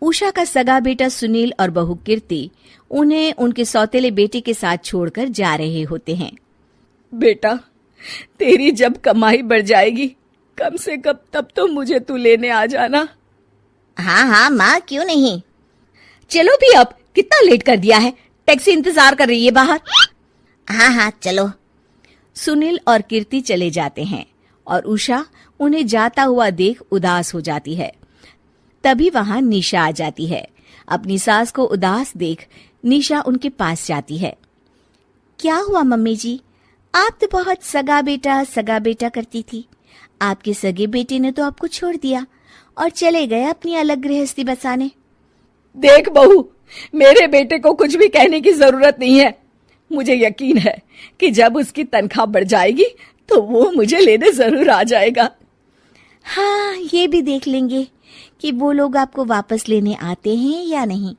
उषा का सगा बेटा सुनील और बहू कीर्ति उन्हें उनके सौतेले बेटे के साथ छोड़कर जा रहे होते हैं। बेटा, तेरी जब कमाई बढ़ जाएगी कम से कम तब तो मुझे तू लेने आ जाना। हाँ हाँ माँ, क्यों नहीं। चलो भी, अब कितना लेट कर दिया है, टैक्सी इंतजार कर रही है बाहर। हाँ हाँ चलो। सुनील और कीर्ति चले जाते हैं और उषा उन्हें जाता हुआ देख उदास हो जाती है। तभी वहां निशा आ जाती है। अपनी सास को उदास देख निशा उनके पास जाती है। क्या हुआ मम्मी जी, आप तो बहुत सगा बेटा करती थी। आपके सगे बेटे ने तो आपको छोड़ दिया और चले गए अपनी अलग गृहस्थी बसाने। देख बहू, मेरे बेटे को कुछ भी कहने की जरूरत नहीं है। मुझे यकीन है कि जब उसकी तनख्वाह बढ़ जाएगी तो वो मुझे लेने जरूर आ जाएगा। हाँ, ये भी देख लेंगे कि वो लोग आपको वापस लेने आते हैं या नहीं।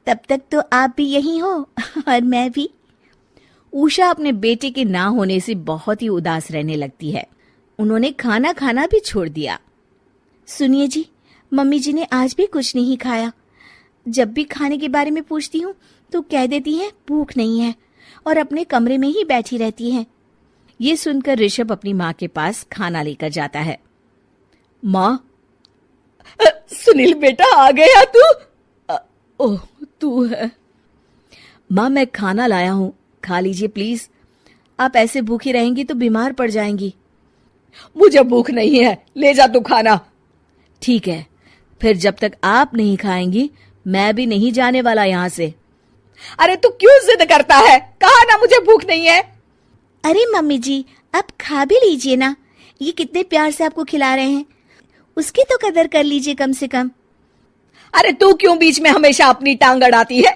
तब तक तो आप भी यहीं हो और मैं भी। उषा अपने बेटे के ना होने से बहुत ही उदास रहने लगती है। उन्होंने खाना खाना भी छोड़ दिया। सुनिए जी, मम्मी जी ने आज भी कुछ नहीं खाया। जब भी खाने के बारे में पूछती हूँ तो कह देती हैं भूख नहीं है और अपने कमरे में ही बैठी रहती हैं। ये सुनकर ऋषभ अपनी माँ के पास खाना लेकर जाता है। माँ, सुनील बेटा आ गया तू? ओह, तू है। माँ, मैं खाना लाया हूँ, खा लीजिए प्लीज। आप ऐसे भूखी रहेंगी तो बीमार पड़ जाएंगी। मुझे भूख नहीं है, ले जा तू खाना। ठीक है, फिर जब तक आप नहीं खाएंगी मैं भी नहीं जाने वाला यहाँ से। अरे तू क्यों जिद करता है? कहा ना मुझे भूख नहीं है। अरे मम्मी जी, आप खा भी लीजिए ना, ये कितने प्यार से आपको खिला रहे हैं, उसकी तो कदर कर लीजिए कम से कम। अरे तू क्यों बीच में हमेशा अपनी टांग अड़ाती है?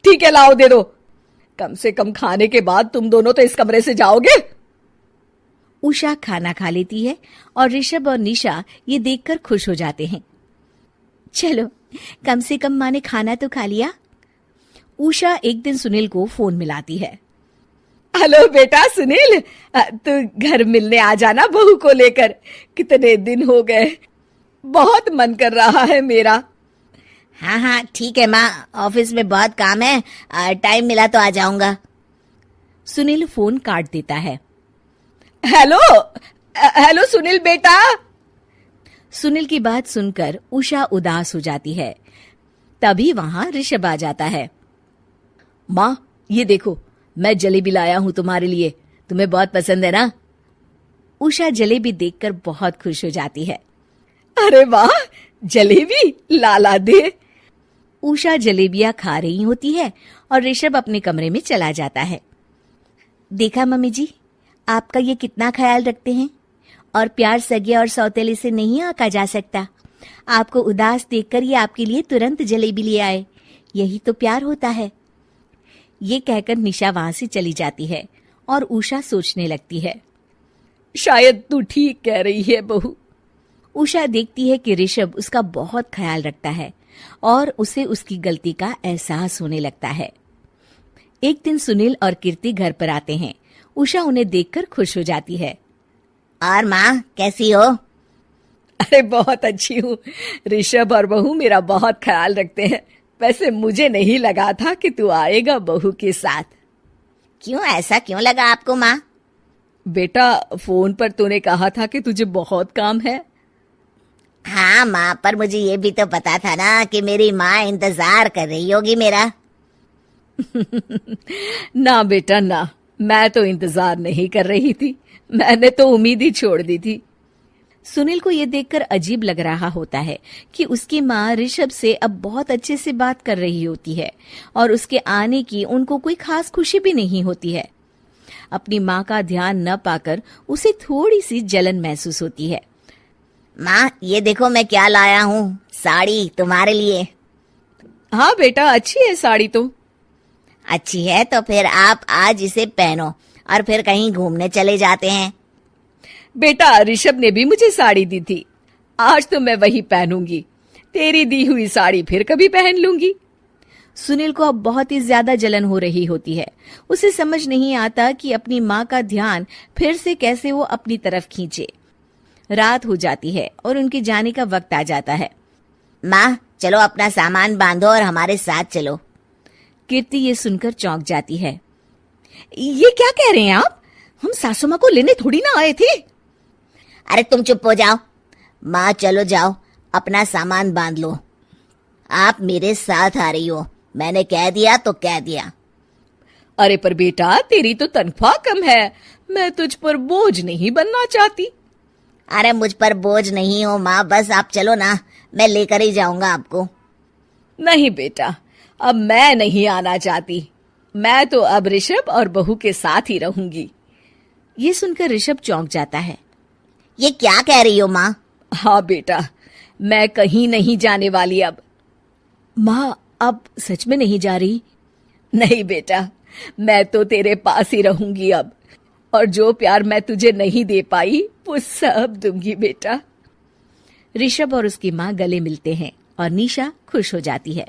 ठीक है, लाओ दे दो। कम से कम खाने के बाद तुम दोनों तो इस कमरे से जाओगे। उषा खाना खा लेती है और ऋषभ और निशा ये देखकर खुश हो जाते हैं। चलो, कम से कम माँ ने खाना तो खा लिया। उषा एक दिन सुनील को फोन मिलाती है। हेलो बेटा सुनील, तू घर मिलने आ जाना बहू को लेकर। कितने दिन हो गए, बहुत मन कर रहा है मेरा। हाँ हाँ ठीक है माँ, ऑफिस में बहुत काम है, टाइम मिला तो आ जाऊंगा। सुनील फोन काट देता है। हेलो सुनील बेटा। सुनील की बात सुनकर उषा उदास हो जाती है। तभी वहां ऋषभ आ जाता है। माँ, ये देखो, मैं जलेबी लाया हूं तुम्हारे लिए, तुम्हें बहुत पसंद है ना? उषा जलेबी देखकर बहुत खुश हो जाती है। अरे वाह, जलेबी ला दे। उषा जलेबियां खा रही होती है और ऋषभ अपने कमरे में चला जाता है। देखा मम्मी जी, आपका ये कितना ख्याल रखते हैं, और प्यार सगे और सौतेले से नहीं आका जा सकता। आपको उदास देखकर ये आपके लिए तुरंत जलेबी ले आए, यही तो प्यार होता है। ये कहकर निशा वहां से चली जाती है और उषा सोचने लगती है, शायद तू ठीक कह रही है बहू। उषा देखती है कि ऋषभ उसका बहुत ख्याल रखता है और उसे उसकी गलती का एहसास होने लगता है। एक दिन सुनील और कीर्ति घर पर आते हैं। उषा उन्हें देखकर खुश हो जाती है। और माँ कैसी हो? अरे बहुत अच्छी हूँ। ऋषभ और बहू मेरा बहुत ख्याल रखते हैं। वैसे मुझे नहीं लगा था कि तू आएगा बहू के साथ। क्यों, ऐसा क्यों लगा आपको माँ? बेटा, फोन पर तूने कहा था कि तुझे बहुत काम है। हाँ माँ, पर मुझे ये भी तो पता था ना कि मेरी माँ इंतजार कर रही होगी मेरा। ना बेटा ना, मैं तो इंतजार नहीं कर रही थी, मैंने तो उम्मीद ही छोड़ दी थी। सुनील को यह देखकर अजीब लग रहा होता है कि उसकी माँ ऋषभ से अब बहुत अच्छे से बात कर रही होती है और उसके आने की उनको कोई खास खुशी भी नहीं होती है। अपनी माँ का ध्यान न पाकर उसे थोड़ी सी जलन महसूस होती है। माँ, ये देखो मैं क्या लाया हूँ, साड़ी तुम्हारे लिए। हाँ बेटा, अच्छी है साड़ी तो। अच्छी है तो फिर आप आज इसे पहनो और फिर कहीं घूमने चले जाते हैं। बेटा, ऋषभ ने भी मुझे साड़ी दी थी, आज तो मैं वही पहनूंगी। तेरी दी हुई साड़ी फिर कभी पहन लूंगी। सुनील को अब बहुत ही ज्यादा जलन हो रही होती है। उसे समझ नहीं आता कि अपनी माँ का ध्यान फिर से कैसे वो अपनी तरफ खींचे। रात हो जाती है और उनके जाने का वक्त आ जाता है। माँ, चलो अपना सामान बांधो और हमारे साथ चलो। कीर्ति ये सुनकर चौंक जाती है। ये क्या कह रहे हैं आप? हम सासू माँ को लेने थोड़ी ना आए थे। अरे तुम चुप हो जाओ। माँ चलो जाओ, अपना सामान बांध लो। आप मेरे साथ आ रही हो, मैंने कह दिया तो कह दिया। अरे पर बेटा, तेरी तो तनख्वाह कम है, मैं तुझ पर बोझ नहीं बनना चाहती। अरे मुझ पर बोझ नहीं हो माँ, बस आप चलो ना, मैं लेकर ही जाऊंगा आपको। नहीं बेटा, अब मैं नहीं आना चाहती। मैं तो अब ऋषभ और बहू के साथ ही रहूंगी। ये सुनकर ऋषभ चौंक जाता है। ये क्या कह रही हो माँ? हाँ बेटा, मैं कहीं नहीं जाने वाली अब। माँ, अब सच में नहीं जा रही? नहीं बेटा, मैं तो तेरे पास ही रहूंगी अब, और जो प्यार मैं तुझे नहीं दे पाई वो सब दूंगी बेटा। ऋषभ और उसकी माँ गले मिलते हैं और निशा खुश हो जाती है।